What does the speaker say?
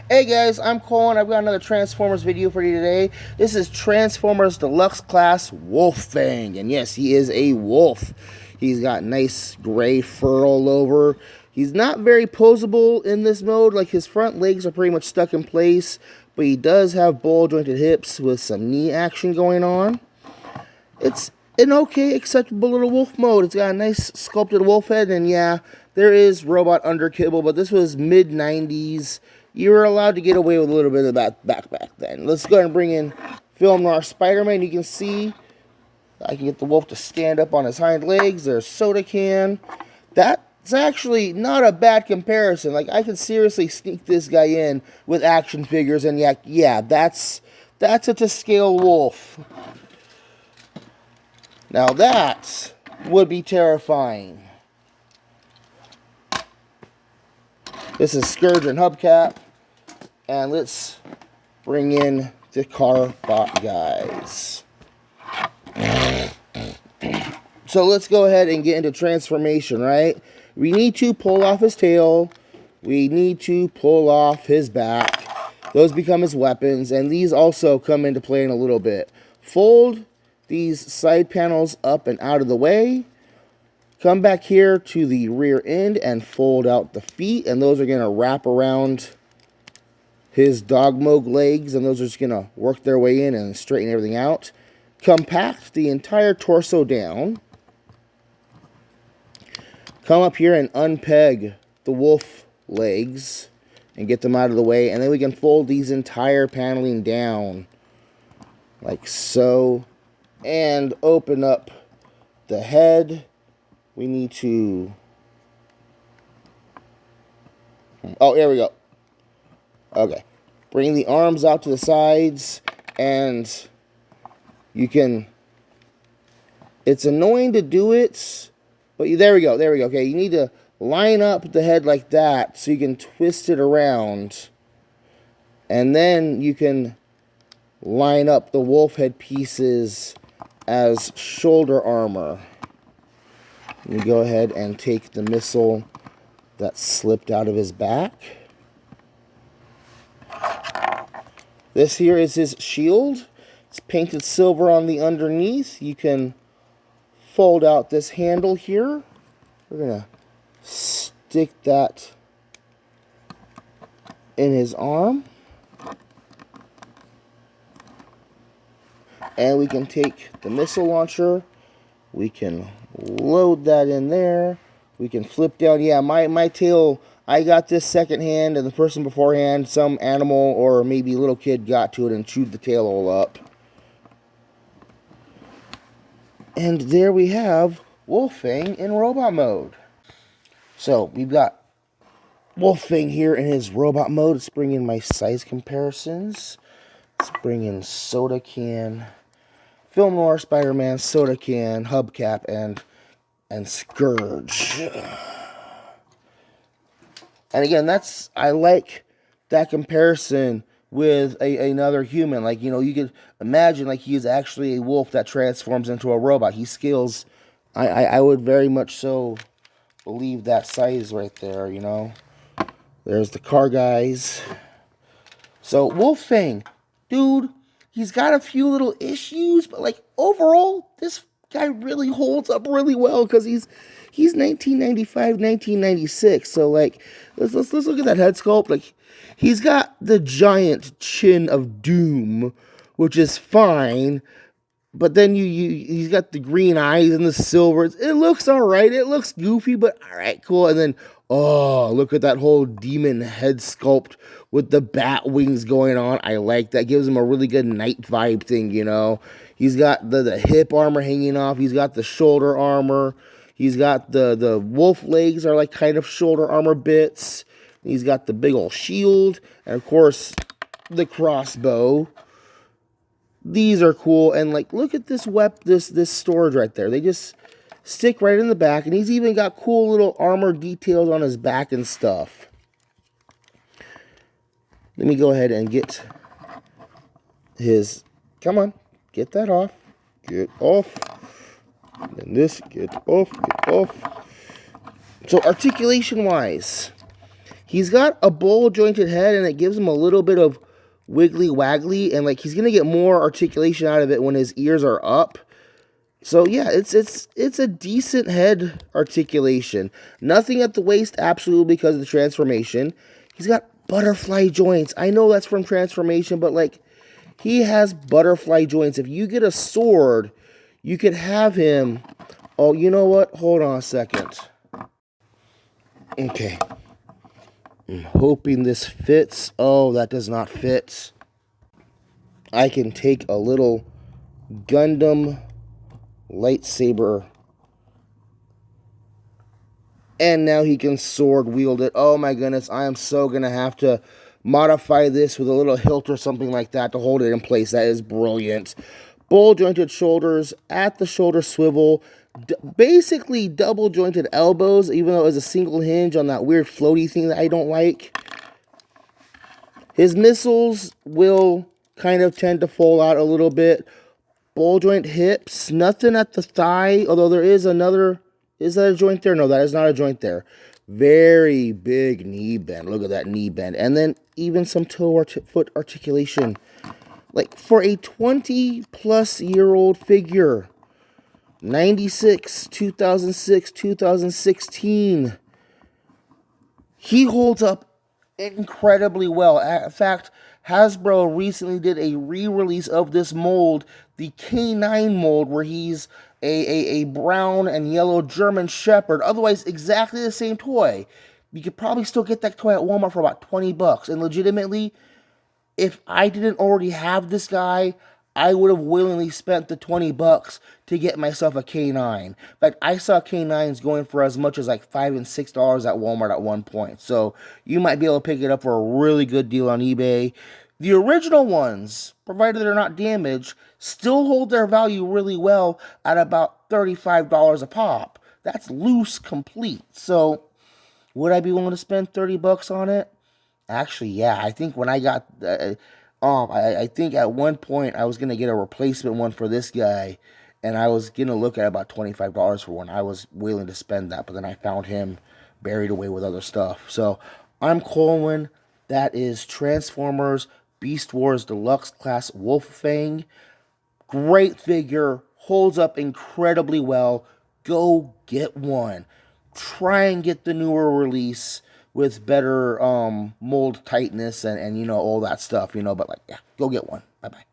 Hey guys, I'm Colwen. I've got another Transformers video for you today. This is Transformers Deluxe Class Wolfang. And yes, he is a wolf. He's got nice gray fur all over. He's not very posable in this mode. Like, his front legs are pretty much stuck in place. But he does have ball jointed hips with some knee action going on. It's an okay, acceptable little wolf mode. It's got a nice sculpted wolf head, and yeah, there is robot underkibble, but this was mid-90s. You were allowed to get away with a little bit of that back then. Let's go ahead and bring in Film Noir Spider-Man. You can see I can get the wolf to stand up on his hind legs. There's Soda Can. That's actually not a bad comparison. Like, I could seriously sneak this guy in with action figures, and yeah, that's a to-scale wolf. Now that would be terrifying. This is Scourge and Hubcap. And let's bring in the Carbot guys. So let's go ahead and get into transformation, right? We need to pull off his tail. We need to pull off his back. Those become his weapons. And these also come into play in a little bit. Fold these side panels up and out of the way. Come back here to the rear end and fold out the feet. And those are going to wrap around his dog mode legs, and those are just going to work their way in and straighten everything out. Compact the entire torso down. Come up here and unpeg the wolf legs and get them out of the way, and then we can fold these entire paneling down like so, and open up the head. We need to... oh, there we go. Okay, bring the arms out to the sides, and you can... it's annoying to do it, but there we go. Okay, you need to line up the head like that so you can twist it around, and then you can line up the wolf head pieces as shoulder armor. You go ahead and take the missile that slipped out of his back. This here is his shield. It's painted silver on the underneath. You can fold out this handle here. We're going to stick that in his arm. And we can take the missile launcher. We can load that in there. We can flip down. Yeah, my tail... I got this secondhand, and the person beforehand, some animal or maybe a little kid got to it and chewed the tail all up. And there we have Wolfang in robot mode. So we've got Wolfang here in his robot mode. Let's bring in my size comparisons. Let's bring in Soda Can, Film Noir Spider-Man, Soda Can, Hubcap, and Scourge. And again, I like that comparison with another human. Like, you know, you could imagine like he is actually a wolf that transforms into a robot. He scales. I would very much so believe that size right there, you know. There's the car guys. So Wolfang, dude, he's got a few little issues, but like overall, this guy really holds up really well because he's 1995, 1996. So like, let's look at that head sculpt. Like, he's got the giant chin of doom, which is fine. But then he's got the green eyes and the silver. It looks all right. It looks goofy, but all right, cool. And then, oh, look at that whole demon head sculpt with the bat wings going on. I like that. Gives him a really good night vibe thing, you know. He's got the hip armor hanging off. He's got the shoulder armor. He's got the wolf legs are like kind of shoulder armor bits. He's got the big old shield. And of course, the crossbow. These are cool. And like, look at this this storage right there. They just stick right in the back. And he's even got cool little armor details on his back and stuff. Let me go ahead and get his... come on. Get that off. Get off. And this, get off. So articulation-wise, He's got a bowl jointed head, and it gives him a little bit of wiggly waggly, and like he's gonna get more articulation out of it when his ears are up. So yeah, it's a decent head articulation. Nothing at the waist, absolutely, because of the transformation. He's got butterfly joints. I know that's from transformation, but like he has butterfly joints. If you get a sword, you could have him. Oh, you know what? Hold on a second. Okay. I'm hoping this fits. Oh, that does not fit. I can take a little Gundam lightsaber, and now he can sword wield it. Oh my goodness, I am so gonna have to modify this with a little hilt or something like that to hold it in place. That is brilliant. Bowl jointed shoulders, at the shoulder swivel, basically double jointed elbows, even though it was a single hinge on that weird floaty thing that I don't like. His missiles will kind of tend to fall out a little bit. Ball joint hips, nothing at the thigh, although there is another. Is that a joint there? No, that is not a joint there. Very big knee bend. Look at that knee bend. And then even some foot articulation. Like for a 20-plus-year-old figure, 96, 2006, 2016, he holds up incredibly well. In fact, Hasbro recently did a re-release of this mold, the K9 mold, where he's a brown and yellow German Shepherd, otherwise exactly the same toy. You could probably still get that toy at Walmart for about $20. And legitimately, if I didn't already have this guy, I would have willingly spent the $20 to get myself a K9. In fact, I saw K9s going for as much as like $5 and $6 at Walmart at one point. So you might be able to pick it up for a really good deal on eBay. The original ones, provided they're not damaged, still hold their value really well at about $35 a pop. That's loose complete. So would I be willing to spend $30 on it? Actually, yeah. I think when I got, I think at one point I was gonna get a replacement one for this guy, and I was gonna look at about $25 for one. I was willing to spend that, but then I found him buried away with other stuff. So I'm Colwen. That is Transformers Beast Wars Deluxe Class Wolfang. Great figure, holds up incredibly well. Go get one. Try and get the newer release with better mold tightness and you know all that stuff, but like, yeah, go get one. Bye bye.